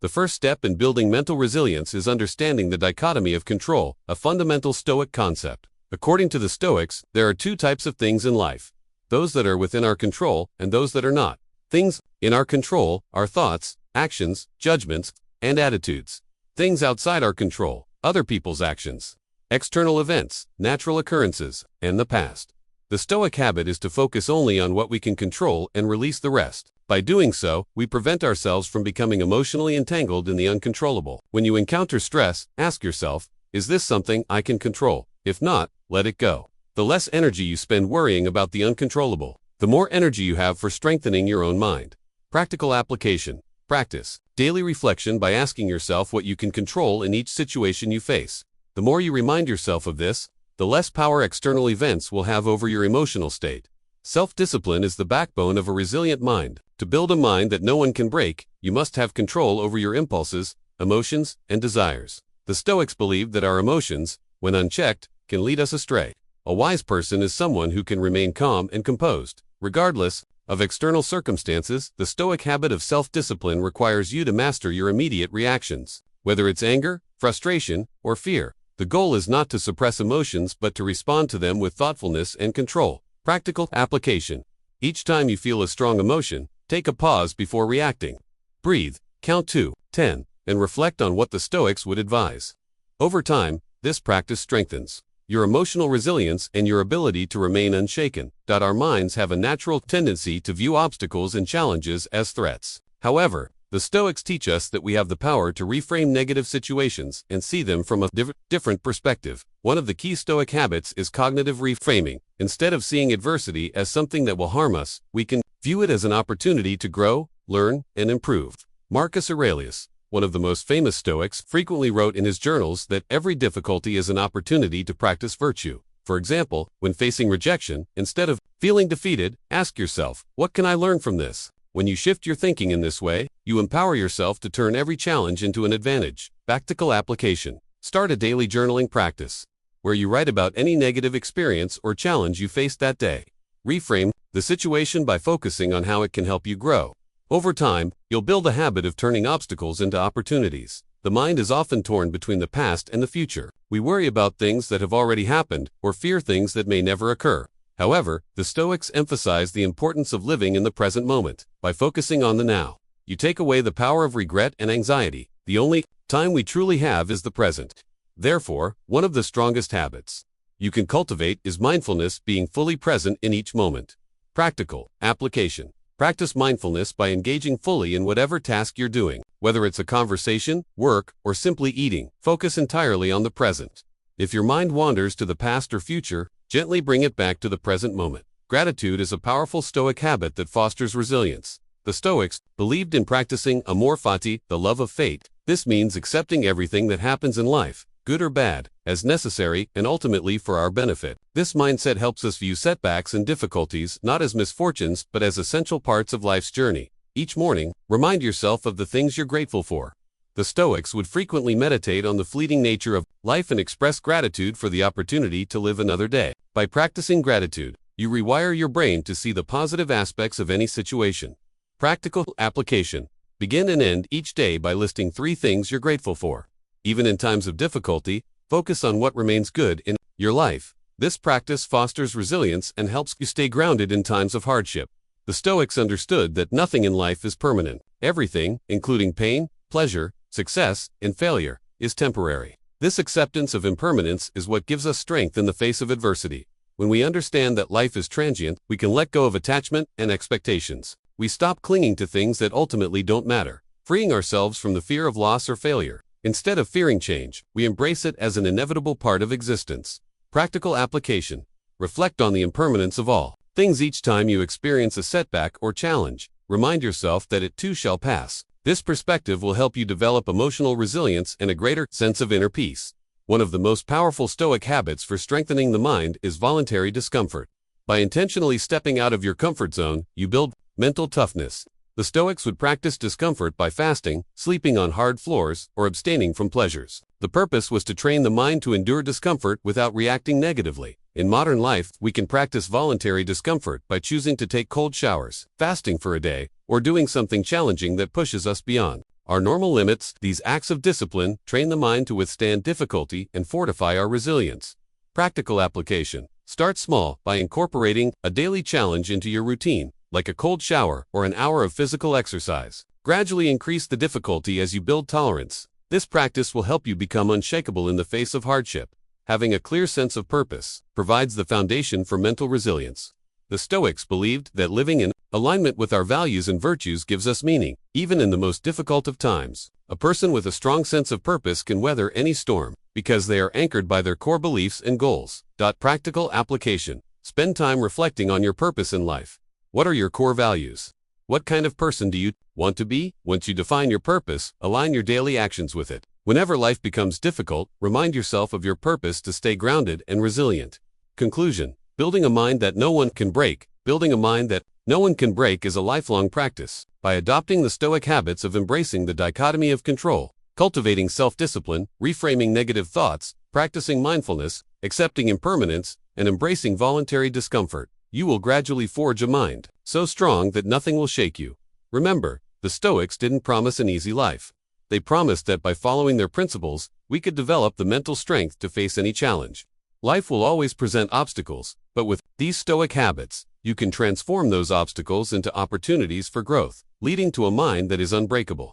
The first step in building mental resilience is understanding the dichotomy of control, a fundamental Stoic concept. According to the Stoics, there are two types of things in life: those that are within our control and those that are not. Things in our control are thoughts, actions, judgments, and attitudes. Things outside our control, other people's actions, external events, natural occurrences, and the past. The Stoic habit is to focus only on what we can control and release the rest. By doing so, we prevent ourselves from becoming emotionally entangled in the uncontrollable. When you encounter stress, ask yourself, is this something I can control? If not, let it go. The less energy you spend worrying about the uncontrollable, the more energy you have for strengthening your own mind. Practical application. Practice daily reflection by asking yourself what you can control in each situation you face. The more you remind yourself of this, the less power external events will have over your emotional state. Self-discipline is the backbone of a resilient mind. To build a mind that no one can break, you must have control over your impulses, emotions, and desires. The Stoics believed that our emotions, when unchecked, can lead us astray. A wise person is someone who can remain calm and composed, regardless of external circumstances. The Stoic habit of self-discipline requires you to master your immediate reactions, whether it's anger, frustration, or fear. The goal is not to suppress emotions but to respond to them with thoughtfulness and control. Practical application. Each time you feel a strong emotion, take a pause before reacting. Breathe, count to 10, and reflect on what the Stoics would advise. Over time, this practice strengthens your emotional resilience and your ability to remain unshaken. Our minds have a natural tendency to view obstacles and challenges as threats. However, the Stoics teach us that we have the power to reframe negative situations and see them from a different perspective. One of the key Stoic habits is cognitive reframing. Instead of seeing adversity as something that will harm us, we can view it as an opportunity to grow, learn, and improve. Marcus Aurelius, one of the most famous Stoics, frequently wrote in his journals that every difficulty is an opportunity to practice virtue. For example, when facing rejection, instead of feeling defeated, ask yourself, what can I learn from this? When you shift your thinking in this way, you empower yourself to turn every challenge into an advantage. Practical application. Start a daily journaling practice, where you write about any negative experience or challenge you faced that day. Reframe the situation by focusing on how it can help you grow. Over time, you'll build a habit of turning obstacles into opportunities. The mind is often torn between the past and the future. We worry about things that have already happened or fear things that may never occur. However, the Stoics emphasize the importance of living in the present moment. By focusing on the now, you take away the power of regret and anxiety. The only time we truly have is the present. Therefore, one of the strongest habits you can cultivate is mindfulness, being fully present in each moment. Practical application. Practice mindfulness by engaging fully in whatever task you're doing. Whether it's a conversation, work, or simply eating, focus entirely on the present. If your mind wanders to the past or future, gently bring it back to the present moment. Gratitude is a powerful Stoic habit that fosters resilience. The Stoics believed in practicing amor fati, the love of fate. This means accepting everything that happens in life, good or bad, as necessary and ultimately for our benefit. This mindset helps us view setbacks and difficulties not as misfortunes but as essential parts of life's journey. Each morning, remind yourself of the things you're grateful for. The Stoics would frequently meditate on the fleeting nature of life and express gratitude for the opportunity to live another day. By practicing gratitude, you rewire your brain to see the positive aspects of any situation. Practical application. Begin and end each day by listing 3 things you're grateful for. Even in times of difficulty, focus on what remains good in your life. This practice fosters resilience and helps you stay grounded in times of hardship. The Stoics understood that nothing in life is permanent. Everything, including pain, pleasure, success, and failure, is temporary. This acceptance of impermanence is what gives us strength in the face of adversity. When we understand that life is transient, we can let go of attachment and expectations. We stop clinging to things that ultimately don't matter, freeing ourselves from the fear of loss or failure. Instead of fearing change, we embrace it as an inevitable part of existence. Practical application. Reflect on the impermanence of all things. Each time you experience a setback or challenge, remind yourself that it too shall pass. This perspective will help you develop emotional resilience and a greater sense of inner peace. One of the most powerful Stoic habits for strengthening the mind is voluntary discomfort. By intentionally stepping out of your comfort zone, you build mental toughness. The Stoics would practice discomfort by fasting, sleeping on hard floors, or abstaining from pleasures. The purpose was to train the mind to endure discomfort without reacting negatively. In modern life, we can practice voluntary discomfort by choosing to take cold showers, fasting for a day, or doing something challenging that pushes us beyond our normal limits. These acts of discipline train the mind to withstand difficulty and fortify our resilience. Practical application. Start small by incorporating a daily challenge into your routine, like a cold shower or an hour of physical exercise. Gradually increase the difficulty as you build tolerance. This practice will help you become unshakable in the face of hardship. Having a clear sense of purpose provides the foundation for mental resilience. The Stoics believed that living in alignment with our values and virtues gives us meaning, even in the most difficult of times. A person with a strong sense of purpose can weather any storm, because they are anchored by their core beliefs and goals. Practical application. Spend time reflecting on your purpose in life. What are your core values? What kind of person do you want to be? Once you define your purpose, align your daily actions with it. Whenever life becomes difficult, remind yourself of your purpose to stay grounded and resilient. Conclusion. Building a mind that no one can break. Building a mind that no one can break is a lifelong practice. By adopting the Stoic habits of embracing the dichotomy of control, cultivating self-discipline, reframing negative thoughts, practicing mindfulness, accepting impermanence, and embracing voluntary discomfort, you will gradually forge a mind so strong that nothing will shake you. Remember, the Stoics didn't promise an easy life. They promised that by following their principles, we could develop the mental strength to face any challenge. Life will always present obstacles, but with these Stoic habits, you can transform those obstacles into opportunities for growth, leading to a mind that is unbreakable.